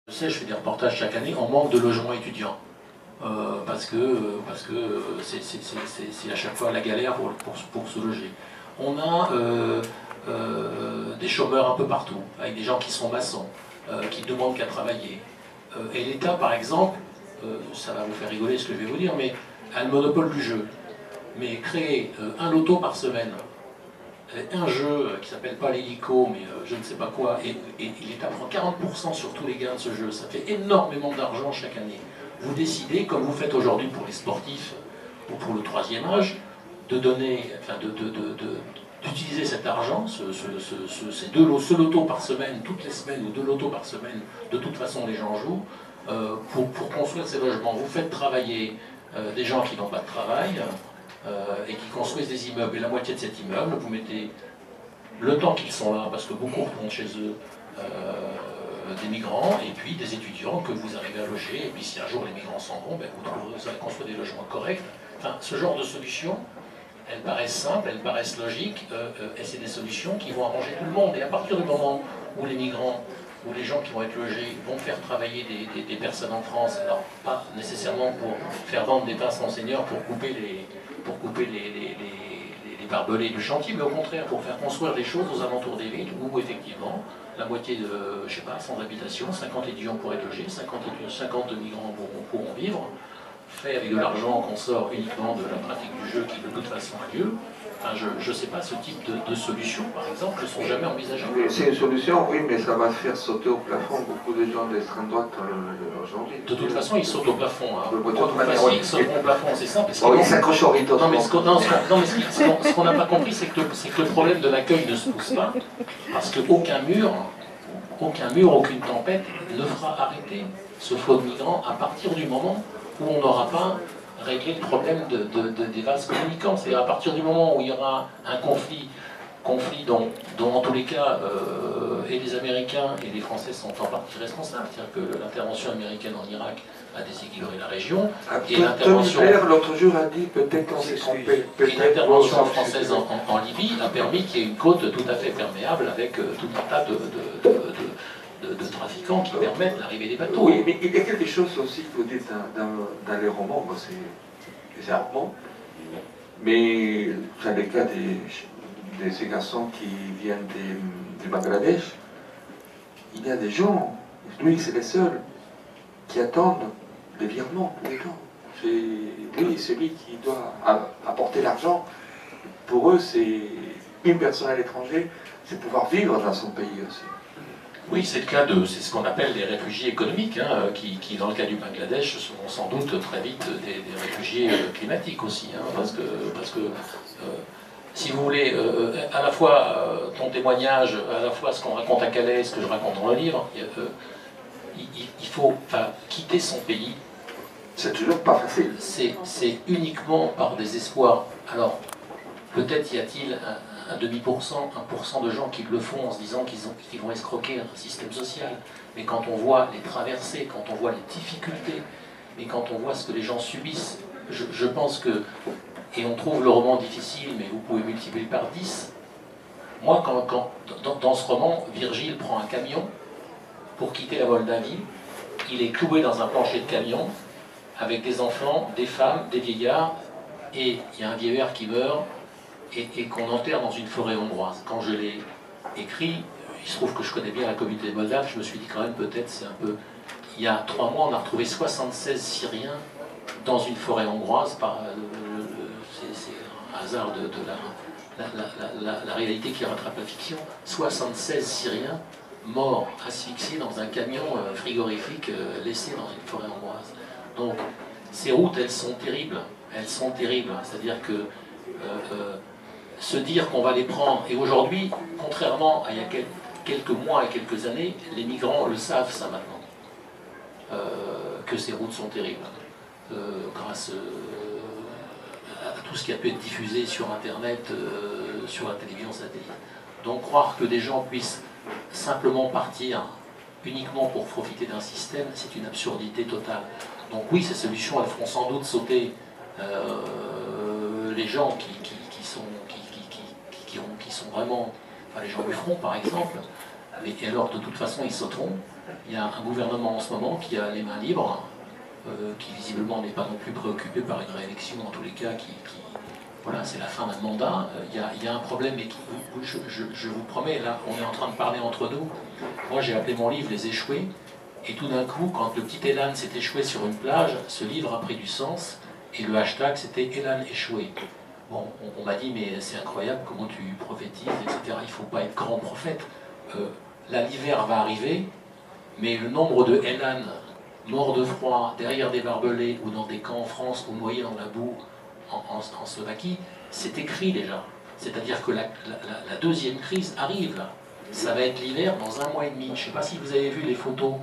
Je sais, je fais des reportages chaque année, on manque de logements étudiants. Parce que c'est à chaque fois la galère pour se loger. On a des chômeurs un peu partout, avec des gens qui sont maçons, qui demandent qu'à travailler. Et l'État, par exemple, ça va vous faire rigoler ce que je vais vous dire, mais a le monopole du jeu. Mais créer un loto par semaine, un jeu qui s'appelle pas l'hélico, mais je ne sais pas quoi, et l'État prend 40% sur tous les gains de ce jeu, ça fait énormément d'argent chaque année. Vous décidez, comme vous faites aujourd'hui pour les sportifs ou pour le troisième âge, de donner, enfin d'utiliser cet argent, ce loto par semaine, toutes les semaines, ou 2 lotos par semaine, de toute façon les gens jouent, pour construire ces logements. Vous faites travailler des gens qui n'ont pas de travail, et qui construisent des immeubles, et la moitié de cet immeuble, vous mettez le temps qu'ils sont là, parce que beaucoup retournent chez eux, des migrants, et puis des étudiants que vous arrivez à loger, et puis si un jour les migrants s'en vont, ben vous allez construire des logements corrects. Enfin, ce genre de solutions, elles paraissent simples, elles paraissent logiques, et c'est des solutions qui vont arranger tout le monde. Et à partir du moment où les migrants, ou les gens qui vont être logés, vont faire travailler des personnes en France, alors pas nécessairement pour faire vendre des pinces Monseigneur pour couper les barbelés du chantier, mais au contraire pour faire construire des choses aux alentours des villes où effectivement la moitié de, je sais pas, sans habitation, 50 étudiants pourraient être logés, 50 migrants pourront vivre, fait avec de l'argent qu'on sort uniquement de la pratique du jeu qui de toute façon a lieu. Enfin, je ne sais pas, ce type de solutions, par exemple, ne sont jamais envisageables. C'est une solution, oui, mais ça va faire sauter au plafond beaucoup de gens d'extrême droite aujourd'hui. De toute façon, ils sautent au plafond. Hein. De toute façon, ils sautent au plafond, c'est simple. Bon, ils s'accrochent au rideau. Non, mais ce qu'on n'a pas compris, c'est que le problème de l'accueil ne se pose pas, parce qu'aucun mur, aucune tempête ne fera arrêter ce flot de migrants à partir du moment où on n'aura pas régler le problème des vases communicants. C'est-à-dire à partir du moment où il y aura un conflit dont en tous les cas, et les Américains et les Français sont en partie responsables. C'est-à-dire que l'intervention américaine en Irak a déséquilibré la région. Et l'intervention l'autre jour a dit peut-être qu'on s'est trompé. Et l'intervention française en Libye a permis qu'il y ait une côte tout à fait perméable avec tout un tas de trafiquants qui permettent l'arrivée des bateaux. Oui, mais il y a quelque chose aussi que vous dites dans les romans, moi c'est rarement, mais c'est le cas de ces garçons qui viennent du Bangladesh. Il y a des gens, lui c'est les seuls, qui attendent les virements pour les gens. Lui, c'est lui qui doit apporter l'argent. Pour eux, c'est une personne à l'étranger, c'est pouvoir vivre dans son pays aussi. Oui, c'est le cas c'est ce qu'on appelle des réfugiés économiques, hein, qui dans le cas du Bangladesh seront sans doute très vite des réfugiés climatiques aussi, hein, parce que si vous voulez, à la fois ton témoignage, à la fois ce qu'on raconte à Calais, ce que je raconte dans le livre, il faut quitter son pays. C'est toujours pas facile. C'est uniquement par des espoirs. Alors, peut-être y a-t-il un demi-pourcent, 1% de gens qui le font en se disant qu'ils vont escroquer un système social. Mais quand on voit les traversées, quand on voit les difficultés, et quand on voit ce que les gens subissent, je pense que, et on trouve le roman difficile, mais vous pouvez multiplier par 10. Moi, dans ce roman, Virgile prend un camion pour quitter la Moldavie, il est cloué dans un plancher de camion, avec des enfants, des femmes, des vieillards, et il y a un vieillard qui meurt, et qu'on enterre dans une forêt hongroise. Quand je l'ai écrit, il se trouve que je connais bien la communauté moldave, je me suis dit quand même peut-être c'est un peu... Il y a 3 mois, on a retrouvé 76 Syriens dans une forêt hongroise, c'est un hasard de la réalité qui rattrape la fiction. 76 Syriens morts, asphyxiés dans un camion frigorifique laissé dans une forêt hongroise. Donc ces routes, elles sont terribles, c'est-à-dire que se dire qu'on va les prendre, et aujourd'hui, contrairement à il y a quelques mois et quelques années, les migrants le savent ça maintenant, que ces routes sont terribles, grâce à tout ce qui a pu être diffusé sur Internet, sur la télévision satellite. Donc croire que des gens puissent simplement partir uniquement pour profiter d'un système, c'est une absurdité totale. Donc oui, ces solutions, elles feront sans doute sauter les gens qui sont vraiment, enfin les gens du front par exemple, Et alors, de toute façon, ils sauteront. Il y a un gouvernement en ce moment qui a les mains libres, qui visiblement n'est pas non plus préoccupé par une réélection, en tous les cas, voilà, c'est la fin d'un mandat. Il y a un problème, mais je vous promets, là, on est en train de parler entre nous. Moi, j'ai appelé mon livre Les Échoués, et tout d'un coup, quand le petit Elan s'est échoué sur une plage, ce livre a pris du sens, et le hashtag, c'était Elan échoué. Bon, on m'a dit, mais c'est incroyable, comment tu prophétises, etc. Il ne faut pas être grand prophète. Là, l'hiver va arriver, mais le nombre de Elan morts de froid, derrière des barbelés, ou dans des camps en France, ou noyés dans la boue, en Slovaquie, c'est écrit déjà. C'est-à-dire que la deuxième crise arrive là. Ça va être l'hiver dans 1 mois et demi. Je ne sais pas si vous avez vu les photos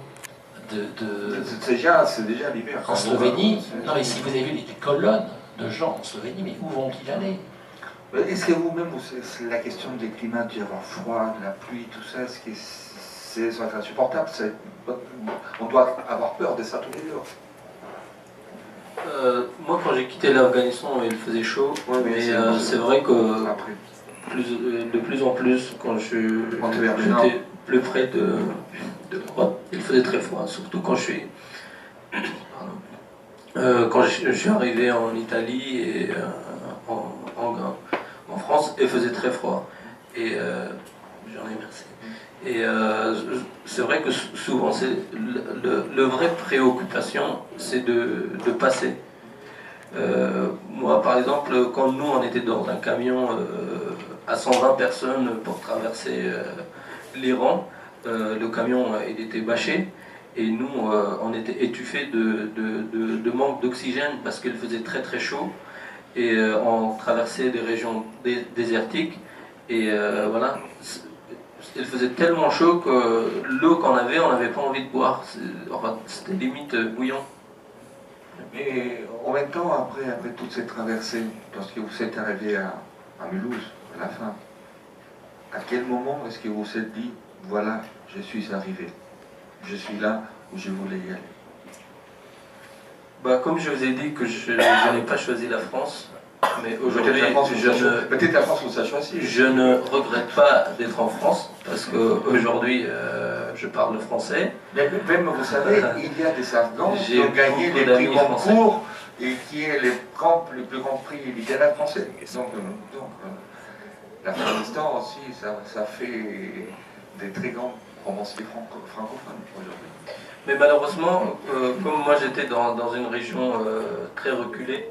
C'est déjà l'hiver. En Slovénie. Non, mais si vous avez vu les colonnes de gens en Slovénie, mais où vont-ils aller? Est-ce que vous-même, la question du climat, d'y avoir froid, de la pluie, tout ça, est-ce que c'est insupportable? On doit avoir peur de ça tous les jours. Moi, quand j'ai quitté l'Afghanistan, il faisait chaud, ouais, mais c'est vrai que de plus en plus, quand j'étais plus près de l'Europe, il faisait très froid, surtout quand je suis arrivé en Italie et en France, il faisait très froid. Et j'en ai merci. Et c'est vrai que souvent, le vraie préoccupation, c'est de passer. Moi, par exemple, quand nous, on était dans un camion à 120 personnes pour traverser l'Iran, le camion, il était bâché, et nous, on était étouffés de manque d'oxygène parce qu'il faisait très très chaud, et on traversait des régions désertiques, et voilà. Il faisait tellement chaud que l'eau qu'on avait, on n'avait pas envie de boire. Enfin, c'était limite bouillant. Mais en même temps, après toute cette traversée, lorsque vous êtes arrivé à Mulhouse, à la fin, à quel moment est-ce que vous vous êtes dit, voilà, je suis arrivé, je suis là où je voulais y aller? Bah, comme je vous ai dit que je n'ai pas choisi la France, mais aujourd'hui, peut-être la France vous a choisi. Je ne regrette pas d'être en France, parce qu'aujourd'hui, je parle français. Mais même, vous savez, il y a des Afghans qui ont gagné les prix concours et qui est le plus grand prix littéraire français. Donc l'Afghanistan aussi, ça fait des très grands romanciers francophones aujourd'hui. Mais malheureusement, comme moi j'étais dans une région très reculée,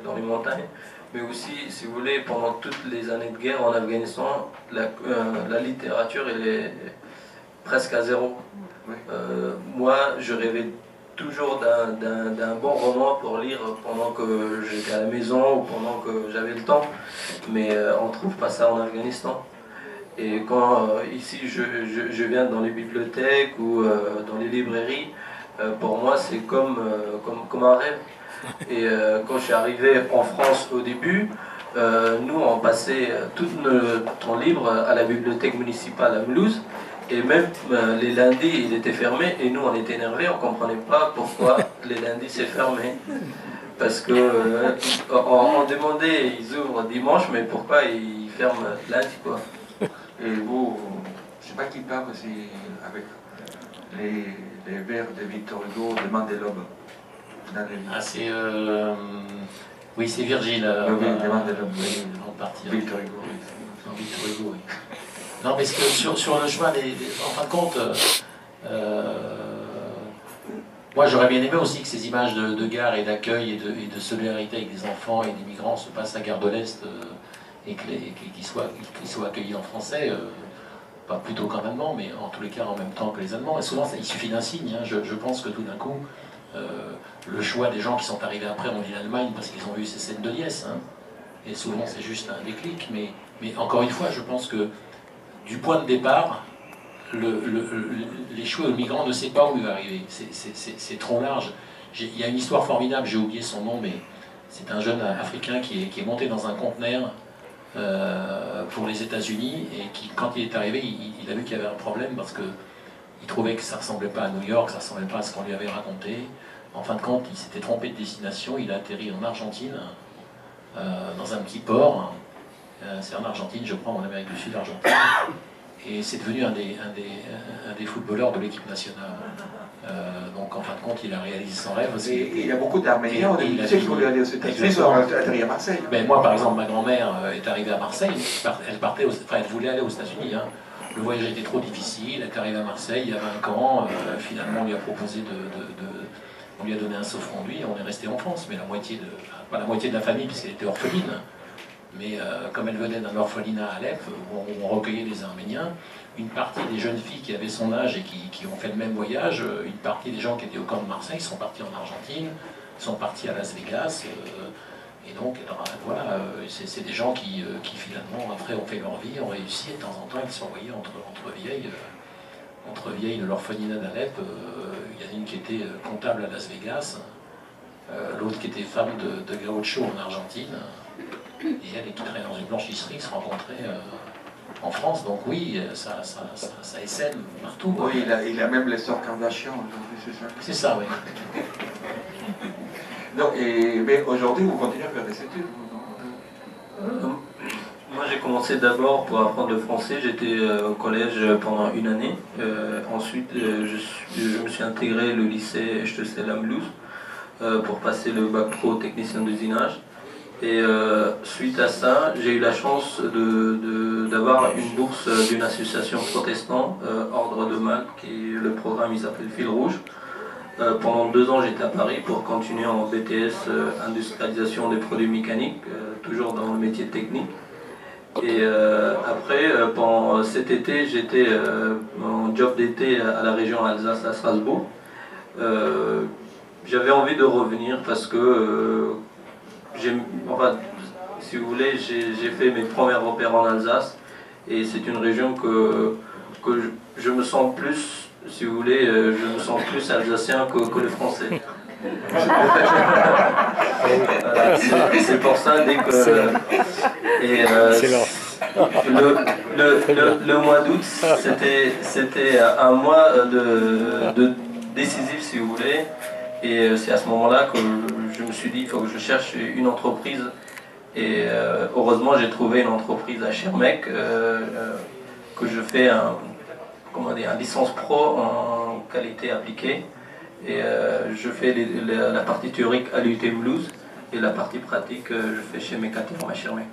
dans les montagnes, mais aussi, si vous voulez, pendant toutes les années de guerre en Afghanistan, la littérature, elle est presque à zéro. Oui. Moi, je rêvais toujours d'un bon roman pour lire pendant que j'étais à la maison ou pendant que j'avais le temps, mais on ne trouve pas ça en Afghanistan. Et quand ici je viens dans les bibliothèques ou dans les librairies, pour moi c'est comme un rêve. Et quand je suis arrivé en France au début, nous on passait tout notre livre à la bibliothèque municipale à Mulhouse, et même les lundis il était fermé, et nous on était énervés, on ne comprenait pas pourquoi les lundis c'est fermé. Parce que on demandait, ils ouvrent dimanche, mais pourquoi ils ferment lundi quoi. Et vous, je ne sais pas qui parle, c'est avec les vers de Victor Hugo, Le Mans de l'Aube. Ah, c'est. Oui, c'est Virgile. Le Mans de l'Aube, en partie. Victor Hugo. Non, Victor Hugo, oui. Non, mais sur le chemin, en fin de compte, moi j'aurais bien aimé aussi que ces images de gare et d'accueil et de solidarité avec des enfants et des migrants se passent à Gare de l'Est. Et qu'ils soient accueillis en français, pas plutôt qu'en allemand, mais en tous les cas en même temps que les Allemands. Et souvent, il suffit d'un signe. Hein. Je pense que tout d'un coup, le choix des gens qui sont arrivés après ont dit l'Allemagne parce qu'ils ont vu ces scènes de liesse. Hein. Et souvent, c'est juste un déclic. Mais encore une fois, je pense que du point de départ, l'échoué au migrant ne sait pas où il va arriver. C'est trop large. Il y a une histoire formidable, j'ai oublié son nom, mais c'est un jeune Africain qui est monté dans un conteneur pour les États-Unis, et qui, quand il est arrivé, il a vu qu'il y avait un problème parce qu'il trouvait que ça ne ressemblait pas à New York, ça ne ressemblait pas à ce qu'on lui avait raconté. En fin de compte, il s'était trompé de destination, il a atterri en Argentine, dans un petit port. C'est en Argentine, je crois, en Amérique du Sud, Argentine. et c'est devenu un des footballeurs de l'équipe nationale. Donc en fin de compte, il a réalisé son rêve. Il y a beaucoup d'Arméniens qui voulaient aller aux États-Unis, sont atterris à Marseille. Ben, moi, par exemple, ma grand-mère est arrivée à Marseille. Elle voulait aller aux États-Unis. Hein. Le voyage était trop difficile. Elle est arrivée à Marseille, il y avait un camp. Finalement, on lui a proposé on lui a donné un sauf-conduit. On est resté en France, mais pas la moitié de la famille, puisqu'elle était orpheline. Mais comme elle venait d'un orphelinat à Alep, où on recueillait des Arméniens, une partie des jeunes filles qui avaient son âge et qui ont fait le même voyage, une partie des gens qui étaient au camp de Marseille sont partis en Argentine, sont partis à Las Vegas. Et donc, alors, voilà, c'est des gens qui finalement, après, ont fait leur vie, ont réussi, et de temps en temps, ils se sont envoyés entre vieilles de l'orphelinat d'Alep. Il y en a une qui était comptable à Las Vegas, l'autre qui était femme de gaucho en Argentine. Et elle qui travaillait dans une blanchisserie se rencontrait en France. Donc oui, ça essaime partout. Oui, il a même les sœurs Kardashian aujourd'hui, c'est ça? C'est ça, oui. Donc, mais aujourd'hui, vous continuez à faire des études? Moi, j'ai commencé d'abord pour apprendre le français. J'étais au collège pendant une année. Ensuite, je me suis intégré le lycée HTC Lamlouz pour passer le bac pro technicien d'usinage. Et suite à ça, j'ai eu la chance d'avoir une bourse d'une association protestante, Ordre de Malte, le programme il s'appelle Fil Rouge. Pendant 2 ans, j'étais à Paris pour continuer en BTS industrialisation des produits mécaniques, toujours dans le métier technique. Et après, pendant cet été, j'étais en job d'été à la région Alsace, à Strasbourg. J'avais envie de revenir parce que si vous voulez, j'ai fait mes premiers repères en Alsace et c'est une région que je me sens plus, si vous voulez, je me sens plus alsacien que le français. C'est pour ça, dès que... le mois d'août, c'était un mois de décisif, si vous voulez. Et c'est à ce moment-là que je me suis dit qu'il faut que je cherche une entreprise. Et heureusement, j'ai trouvé une entreprise à Schirmeck que je fais un licence pro en qualité appliquée. Et je fais la partie théorique à l'UT Mulhouse et la partie pratique, je fais chez Mécaterm à Schirmeck.